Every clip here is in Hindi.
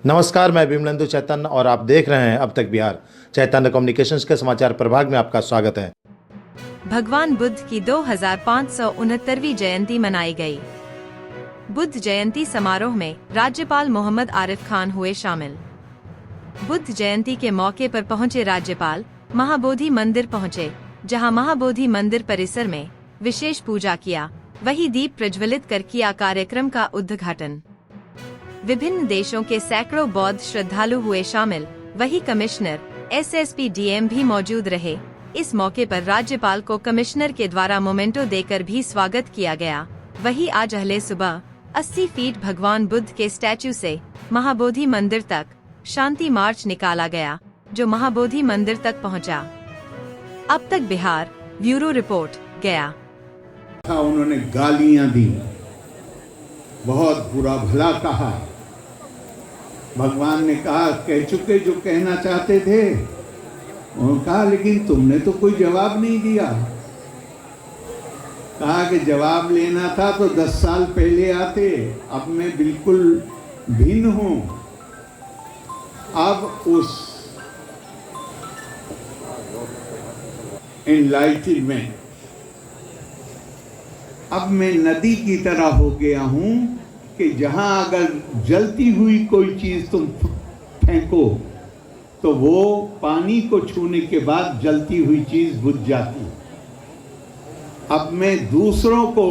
नमस्कार, मैं विमलेंदु चैतन्य और आप देख रहे हैं अब तक बिहार। चैतन्य कम्युनिकेशंस के समाचार प्रभाग में आपका स्वागत है। भगवान बुद्ध की 2569वीं जयंती मनाई गई। बुद्ध जयंती समारोह में राज्यपाल मोहम्मद आरिफ खान हुए शामिल। बुद्ध जयंती के मौके पर पहुंचे राज्यपाल महाबोधि मंदिर पहुंचे, जहां महाबोधि मंदिर परिसर में विशेष पूजा किया, वहीं दीप प्रज्वलित कर किया कार्यक्रम का उद्घाटन। विभिन्न देशों के सैकड़ों बौद्ध श्रद्धालु हुए शामिल, वहीं कमिश्नर एसएसपी डीएम भी मौजूद रहे। इस मौके पर राज्यपाल को कमिश्नर के द्वारा मोमेंटो देकर भी स्वागत किया गया। वहीं आज अहले सुबह 80 फीट भगवान बुद्ध के स्टैचू से महाबोधि मंदिर तक शांति मार्च निकाला गया, जो महाबोधि मंदिर तक पहुंचा। अब तक बिहार ब्यूरो रिपोर्ट गया। उन्होंने गालियां दी, बहुत बुरा भला कहा। भगवान ने कहा कह चुके जो कहना चाहते थे। उन्होंने कहा लेकिन तुमने तो कोई जवाब नहीं दिया। कहा कि जवाब लेना था तो 10 साल पहले आते, अब मैं बिल्कुल भिन्न हूं। अब उस एनलाइटमेंट, अब मैं नदी की तरह हो गया हूं कि जहां अगर जलती हुई कोई चीज तुम फेंको तो वो पानी को छूने के बाद जलती हुई चीज बुझ जाती। अब मैं दूसरों को,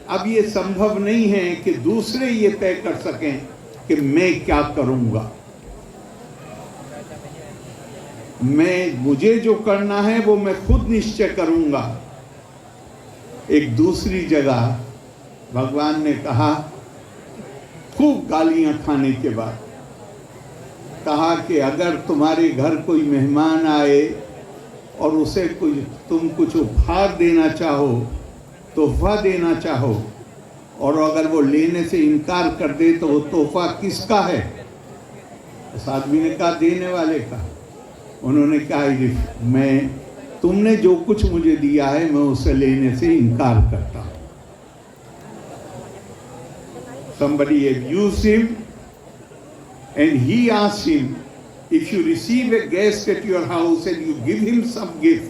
अब ये संभव नहीं है कि दूसरे ये तय कर सकें कि मैं क्या करूंगा। मुझे जो करना है वो मैं खुद निश्चय करूंगा। एक दूसरी जगह भगवान ने कहा, खूब गालियां खाने के बाद कहा कि अगर तुम्हारे घर कोई मेहमान आए और उसे तुम कुछ उपहार देना चाहो, तोहफा देना चाहो, और अगर वो लेने से इनकार कर दे तो वो तोहफा किसका है? उस आदमी ने कहा देने वाले का। उन्होंने कहा तुमने जो कुछ मुझे दिया है मैं उसे लेने से इनकार करता हूं। Somebody abused him and he asked him, if you receive a guest at your house and you give him some gift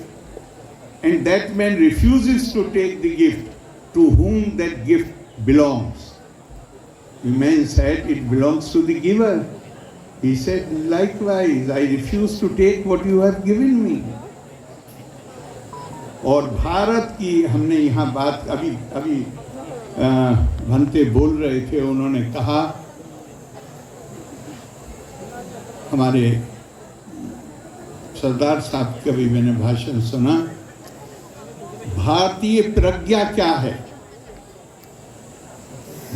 and that man refuses to take the gift, to whom that gift belongs? The man said, it belongs to the giver. He said, likewise, I refuse to take what you have given me. और भारत की हमने यहाँ बात अभी भंते बोल रहे थे, उन्होंने कहा, हमारे सरदार साहब का भी मैंने भाषण सुना, भारतीय प्रज्ञा क्या है?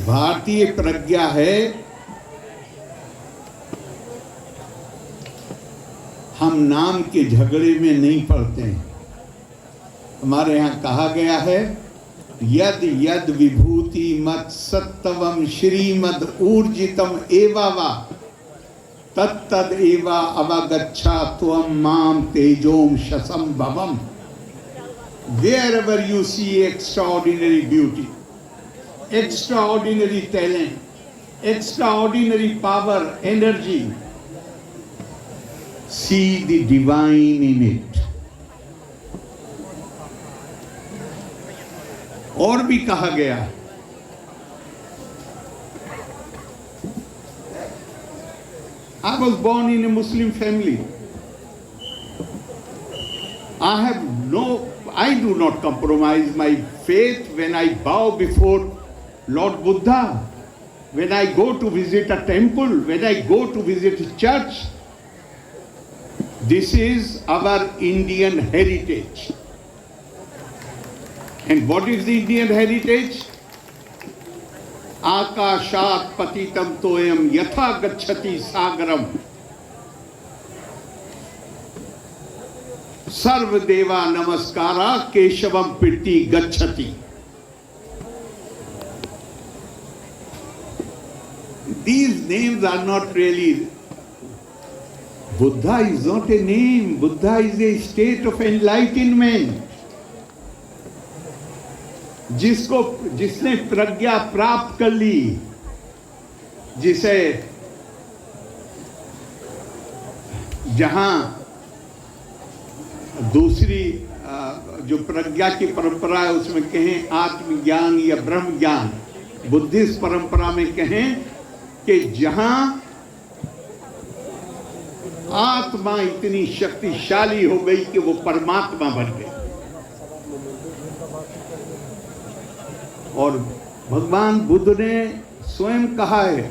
भारतीय प्रज्ञा है हम नाम के झगड़े में नहीं पड़ते हैं। हमारे यहाँ कहा गया है, यद यद विभूति मत सत्तवम श्रीमद ऊर्जितम एवावा तत्तद एवा अवगच्छा त्वम माम तेजोम शसम भवम। Wherever you see extraordinary beauty, extraordinary talent, extraordinary power, energy, see the divine in it. और भी कहा गया, I was born in a Muslim family. I do not compromise my faith when I bow before Lord Buddha, when I go to visit a temple, when I go to visit a church. This is our Indian heritage. And what is the Indian heritage? Akashat patitam toyam yatha gacchati sagaram. Sarva deva namaskara keshavam pirti gacchati. These names are not really. Buddha is not a name. Buddha is a state of enlightenment. जिसने प्रज्ञा प्राप्त कर ली, जिसे जहाँ दूसरी जो प्रज्ञा की परंपरा है उसमें कहें आत्मज्ञान या ब्रह्म ज्ञान, बुद्धिस्ट परंपरा में कहें कि जहां आत्मा इतनी शक्तिशाली हो गई कि वो परमात्मा बन गई। और भगवान बुद्ध ने स्वयं कहा है,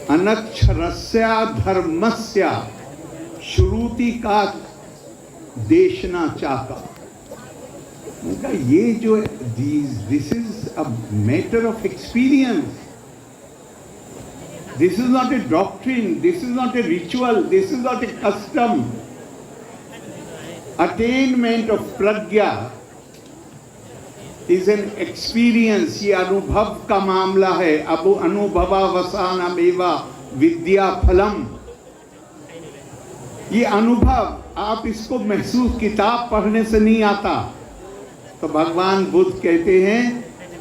अनक्षरस्या धर्मस्या श्रुति का देशना चाहता। उनका ये जो this is a matter of experience, this is not a doctrine, this is not a ritual, this is not a custom. Attainment of Pragya is an experience, ये अनुभव का मामला है। अब अनुभवावसानमेवा विद्या फलम, ये अनुभव आप इसको महसूस किताब पढ़ने से नहीं आता। तो भगवान बुद्ध कहते हैं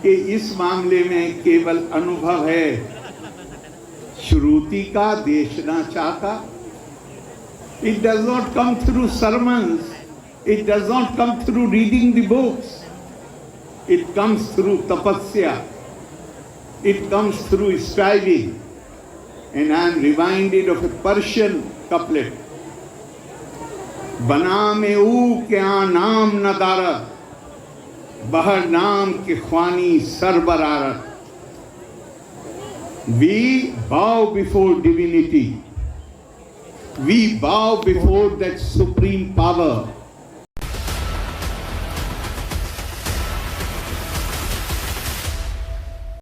कि इस मामले में केवल अनुभव है, श्रुति का देशना का। It does not come through sermons, it does not come through reading the books, it comes through tapasya, it comes through striving. And I am reminded of a Persian couplet, बना में ऊ क्या नाम न दारत, बहर नाम के ख्वानी सरबरारत। We bow before divinity, we bow before that supreme power,